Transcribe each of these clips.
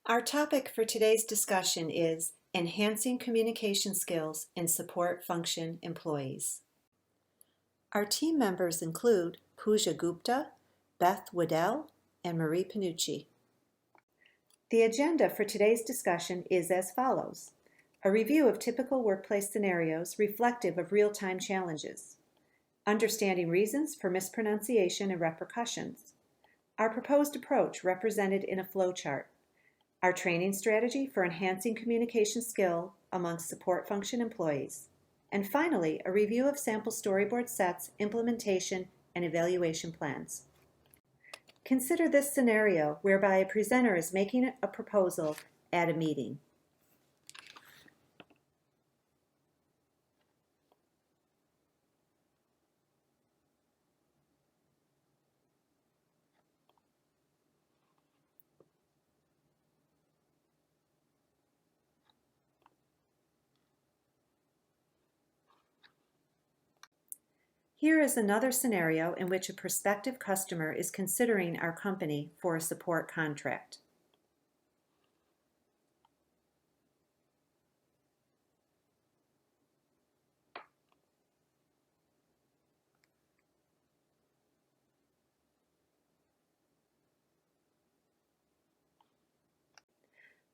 Our topic for today's discussion is enhancing communication skills in support function employees. Our team members include Pooja Gupta, Beth Waddell, and Marie Panucci. The agenda for today's discussion is as follows: a review of typical workplace scenarios reflective of real-time challenges, understanding reasons for mispronunciation and repercussions, our proposed approach represented in a flowchart, our training strategy for enhancing communication skill amongst support function employees, and finally, a review of sample storyboard sets, implementation, and evaluation plans. Consider this scenario whereby a presenter is making a proposal at a meeting. Here is another scenario in which a prospective customer is considering our company for a support contract.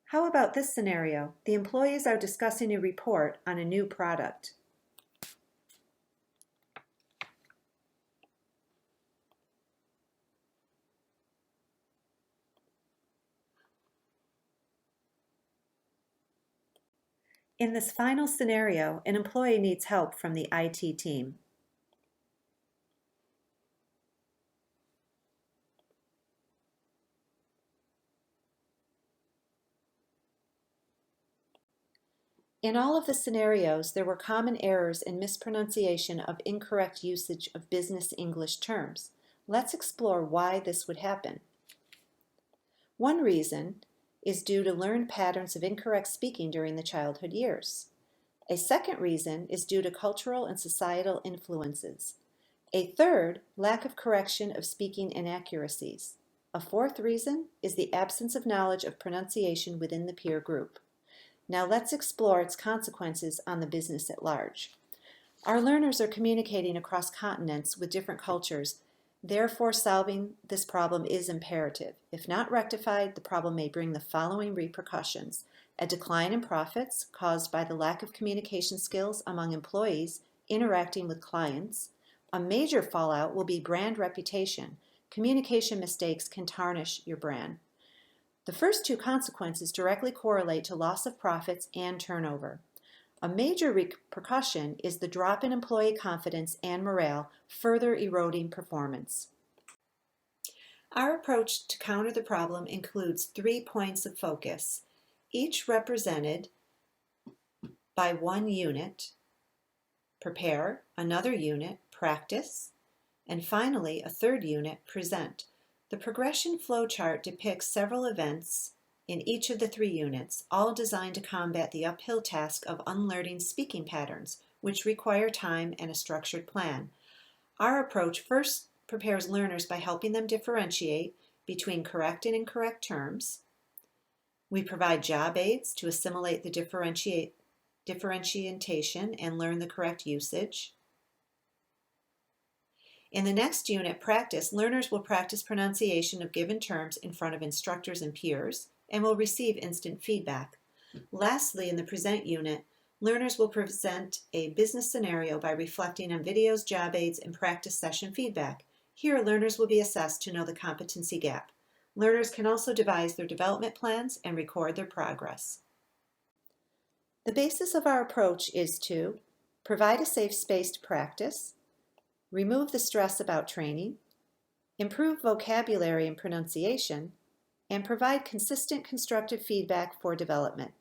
How about this scenario? The employees are discussing a report on a new product. In this final scenario, an employee needs help from the IT team. In all of the scenarios, there were common errors and mispronunciation of incorrect usage of business English terms. Let's explore why this would happen. One reason is due to learned patterns of incorrect speaking during the childhood years. A second reason is due to cultural and societal influences. A third, lack of correction of speaking inaccuracies. A fourth reason is the absence of knowledge of pronunciation within the peer group. Now let's explore its consequences on the business at large. Our learners are communicating across continents with different cultures. Therefore, solving this problem is imperative. If not rectified, the problem may bring the following repercussions: a decline in profits caused by the lack of communication skills among employees interacting with clients. A major fallout will be brand reputation. Communication mistakes can tarnish your brand. The first two consequences directly correlate to loss of profits and turnover. A major repercussion is the drop in employee confidence and morale, further eroding performance. Our approach to counter the problem includes 3 points of focus, each represented by one unit: prepare, another unit, practice, and finally a third unit, present. The progression flowchart depicts several events in each of the 3 units, all designed to combat the uphill task of unlearning speaking patterns, which require time and a structured plan. Our approach first prepares learners by helping them differentiate between correct and incorrect terms. We provide job aids to assimilate the differentiation and learn the correct usage. In the next unit, practice, learners will practice pronunciation of given terms in front of instructors and peers and will receive instant feedback. Lastly, in the present unit, learners will present a business scenario by reflecting on videos, job aids, and practice session feedback. Here, learners will be assessed to know the competency gap. Learners can also devise their development plans and record their progress. The basis of our approach is to provide a safe space to practice, remove the stress about training, improve vocabulary and pronunciation, and provide consistent constructive feedback for development.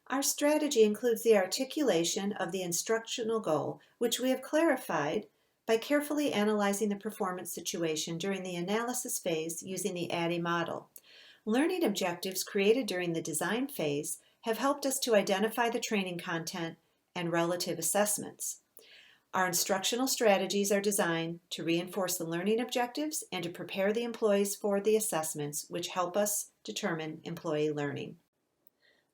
Our strategy includes the articulation of the instructional goal, which we have clarified by carefully analyzing the performance situation during the analysis phase using the ADDIE model. Learning objectives created during the design phase have helped us to identify the training content and relative assessments. Our instructional strategies are designed to reinforce the learning objectives and to prepare the employees for the assessments, which help us determine employee learning.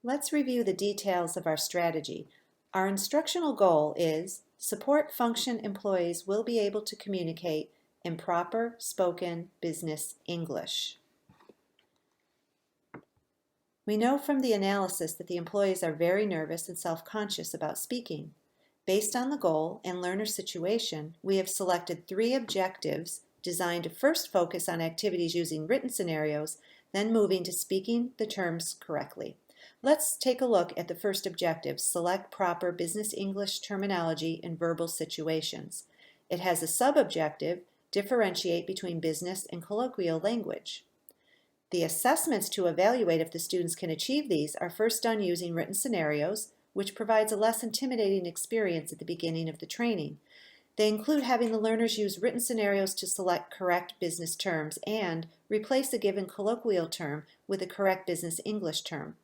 Let's review the details of our strategy. Our instructional goal is support function employees will be able to communicate in proper spoken business English. We know from the analysis that the employees are very nervous and self-conscious about speaking. Based on the goal and learner situation, we have selected 3 objectives designed to first focus on activities using written scenarios, then moving to speaking the terms correctly. Let's take a look at the first objective, select proper business English terminology in verbal situations. It has a sub-objective, differentiate between business and colloquial language. The assessments to evaluate if the students can achieve these are first done using written scenarios, which provides a less intimidating experience at the beginning of the training. They include having the learners use written scenarios to select correct business terms and replace a given colloquial term with a correct business English term.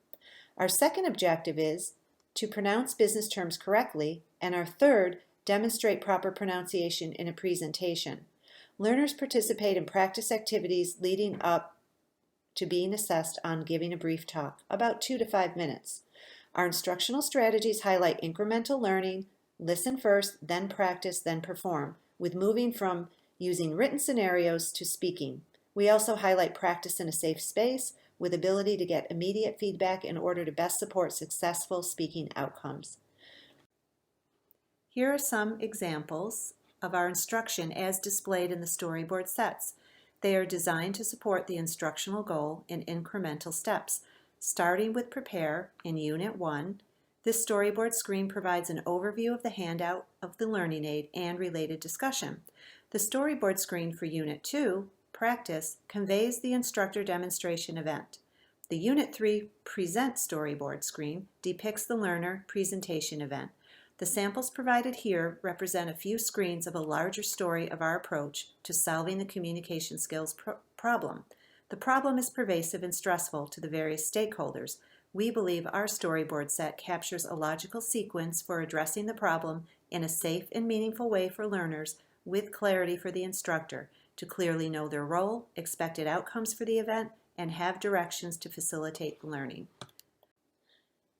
Our second objective is to pronounce business terms correctly, and our third, demonstrate proper pronunciation in a presentation. Learners participate in practice activities leading up to being assessed on giving a brief talk, about 2 to 5 minutes. Our instructional strategies highlight incremental learning, listen first, then practice, then perform, with moving from using written scenarios to speaking. We also highlight practice in a safe space, with ability to get immediate feedback in order to best support successful speaking outcomes. Here are some examples of our instruction as displayed in the storyboard sets. They are designed to support the instructional goal in incremental steps. Starting with Prepare in Unit 1, this storyboard screen provides an overview of the handout of the learning aid and related discussion. The storyboard screen for Unit 2, Practice, conveys the instructor demonstration event. The Unit 3 Present storyboard screen depicts the learner presentation event. The samples provided here represent a few screens of a larger story of our approach to solving the communication skills problem. The problem is pervasive and stressful to the various stakeholders. We believe our storyboard set captures a logical sequence for addressing the problem in a safe and meaningful way for learners, with clarity for the instructor to clearly know their role, expected outcomes for the event, and have directions to facilitate the learning.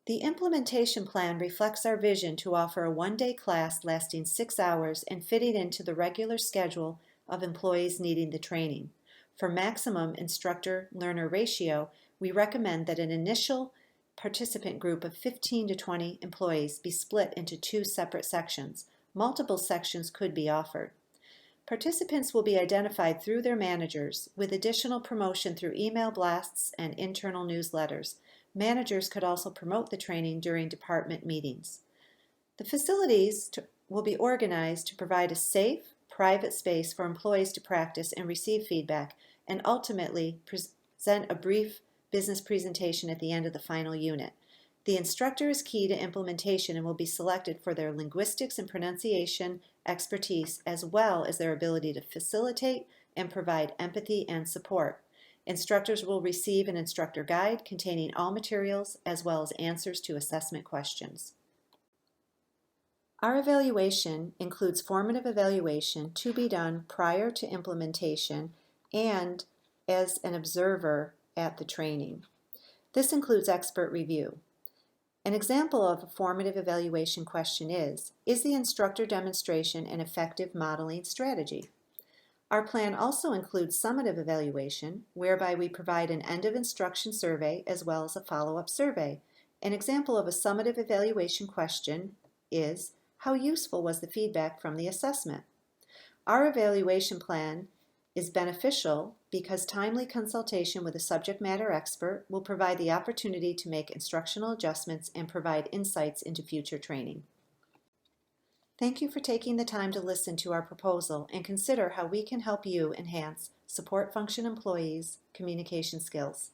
The implementation plan reflects our vision to offer a one-day class lasting 6 hours and fitting into the regular schedule of employees needing the training. For maximum instructor-learner ratio, we recommend that an initial participant group of 15 to 20 employees be split into 2 separate sections. Multiple sections could be offered. Participants will be identified through their managers, with additional promotion through email blasts and internal newsletters. Managers could also promote the training during department meetings. The facilities will be organized to provide a safe, private space for employees to practice and receive feedback, and ultimately present a brief business presentation at the end of the final unit. The instructor is key to implementation and will be selected for their linguistics and pronunciation expertise, as well as their ability to facilitate and provide empathy and support. Instructors will receive an instructor guide containing all materials as well as answers to assessment questions. Our evaluation includes formative evaluation to be done prior to implementation and as an observer at the training. This includes expert review. An example of a formative evaluation question is the instructor demonstration an effective modeling strategy? Our plan also includes summative evaluation, whereby we provide an end of instruction survey as well as a follow-up survey. An example of a summative evaluation question is, how useful was the feedback from the assessment? Our evaluation plan is beneficial because timely consultation with a subject matter expert will provide the opportunity to make instructional adjustments and provide insights into future training. Thank you for taking the time to listen to our proposal and consider how we can help you enhance support function employees' communication skills.